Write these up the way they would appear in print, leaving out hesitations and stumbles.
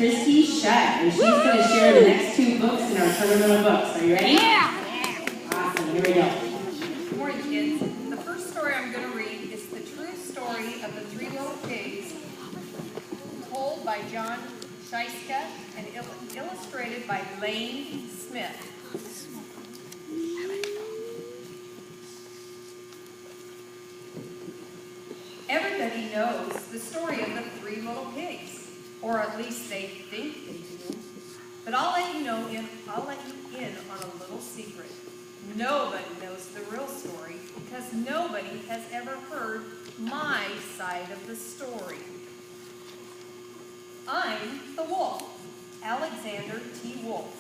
Christy Shutt, and she's going to share the next 2 books in our tournament of books. Are you ready? Yeah! Awesome, here we go. Good morning, kids. The first story I'm going to read is the true story of the 3 little pigs, told by John Schiska and illustrated by Lane Smith. Everybody knows the story of the 3 little pigs, or at least they think they do. But I'll let you in on a little secret. Nobody knows the real story because nobody has ever heard my side of the story. I'm the wolf, Alexander T. Wolf.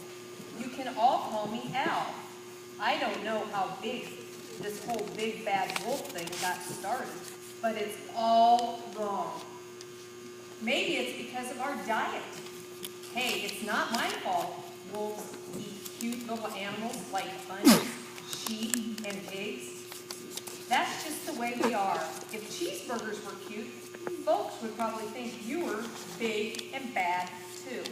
You can all call me Al. I don't know how big this whole big bad wolf thing got started, but it's all wrong. Maybe it's because of our diet. Hey, it's not my fault wolves eat cute little animals like bunnies, sheep, and pigs. That's just the way we are. If cheeseburgers were cute, folks would probably think you were big and bad too.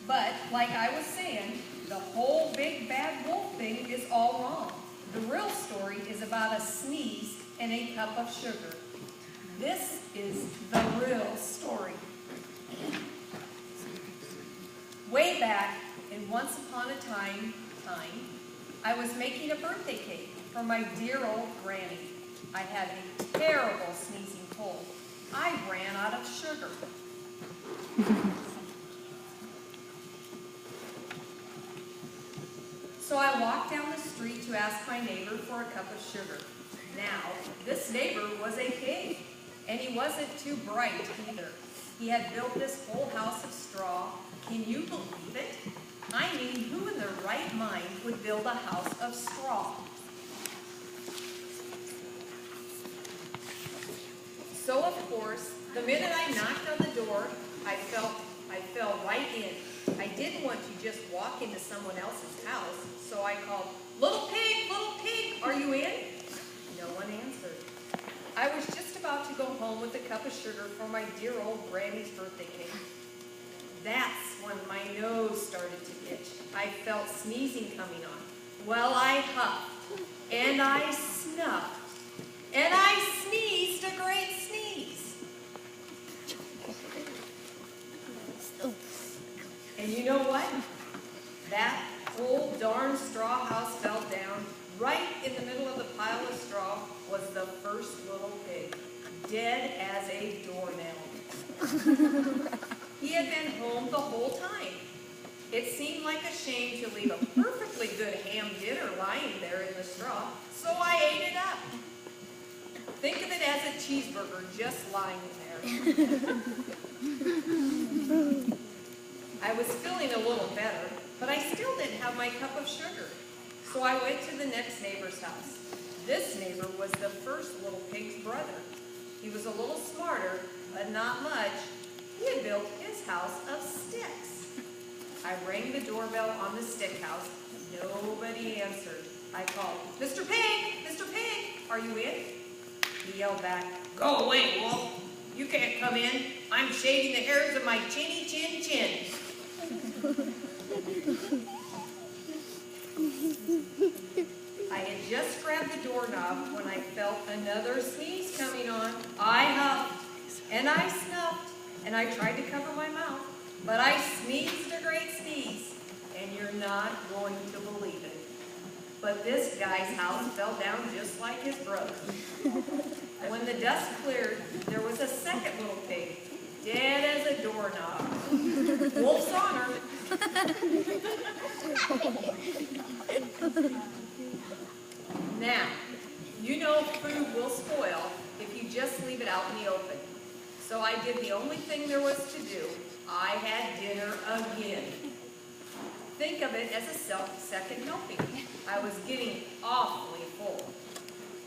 But, like I was saying, the whole big bad wolf thing is all wrong. The real story is about a sneeze and a cup of sugar. This is the real story. Way back in Once Upon a Time, I was making a birthday cake for my dear old granny. I had a terrible sneezing cold. I ran out of sugar. So I walked down the street to ask my neighbor for a cup of sugar. Now, this neighbor was a pig, and he wasn't too bright either. He had built this whole house of straw. Can you believe it? I mean, who in their right mind would build a house of straw? So, of course, the minute I knocked on the door, I fell right in. I didn't want to just walk into someone else's house, so I called, little pig, are you in?" No one answered. I was just about to go home with a cup of sugar for my dear old granny's birthday cake. That's when my nose started to itch. I felt sneezing coming on. Well, I huffed, and I snuffed, and I sneezed a great sneeze. And you know what? That whole darn straw house fell down. Right in the middle of the pile of straw was the first little pig, dead as a doornail. He had been home the whole time. It seemed like a shame to leave a perfectly good ham dinner lying there in the straw, so I ate it up. Think of it as a cheeseburger just lying there. I was feeling a little better, but I still didn't have my cup of sugar. So I went to the next neighbor's house. This neighbor was the first little pig's brother. He was a little smarter, but not much. He had built his house of sticks. I rang the doorbell on the stick house. Nobody answered. I called, Mr. Pig, are you in?" He yelled back, "Go away, wolf. You can't come in. I'm shaving the hairs of my chinny chin chin." I had just grabbed the doorknob when I felt another sneeze coming on. I huffed, and I snuffed, and I tried to cover my mouth, but I sneezed a great sneeze, and you're not going to believe it. But this guy's house fell down just like his brother. When the dust cleared, there was a second little pig, dead as a doorknob. Wolf's honor. Now, you know food will spoil if you just leave it out in the open. So I did the only thing there was to do. I had dinner again. Think of it as a second helping. I was getting awfully full.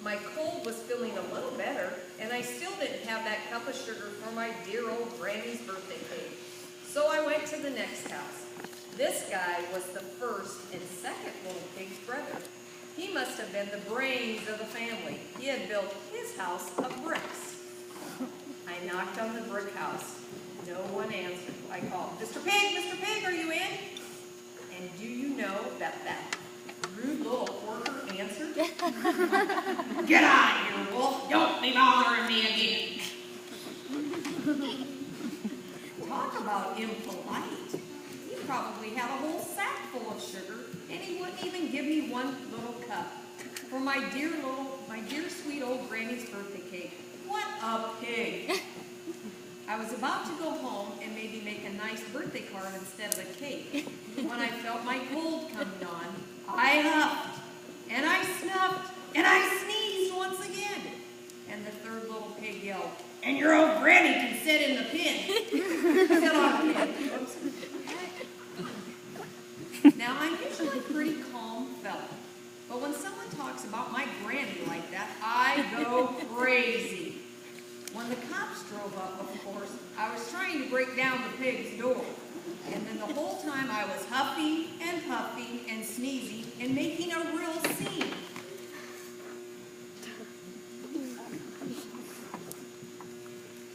My cold was feeling a little better, and I still didn't have that cup of sugar for my dear old granny's birthday cake. So I went to the next house. This guy was the first and second little pig's brother. He must have been the brains of the family. He had built his house of bricks. I knocked on the brick house. No one answered. I called, Mr. Pig, are you in? And do you know that rude little porker answered? Get out of here, Wolf. Don't be bothering me again. Talk about impolite. He probably had a whole sack full of sugar, and he wouldn't even give me one little cup for my dear sweet old granny's birthday cake. What a pig. I was about to go home and maybe make a nice birthday card instead of a cake when I felt my cold coming on. I huffed, and I snuffed, and I sneezed once again. And the third little pig yelled, and your old granny can sit in the pen. Sit on the pen. Now, I'm usually a pretty calm fella, but when someone talks about my granny like that, I go crazy. When the cops drove up, of course, I was trying to break down the pig's door. And then the whole time I was huffing and puffing and sneezing and making a real scene.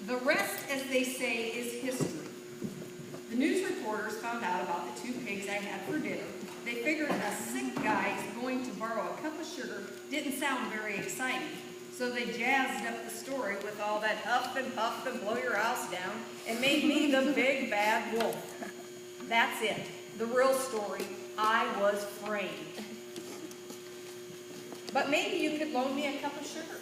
The rest, as they say, is history. The news reporters found out about the two pigs I had for dinner. They figured a sick guy going to borrow a cup of sugar didn't sound very exciting. So they jazzed up the story with all that huff and puff and blow your house down and made me the big bad wolf. That's it. The real story. I was framed. But maybe you could loan me a cup of sugar.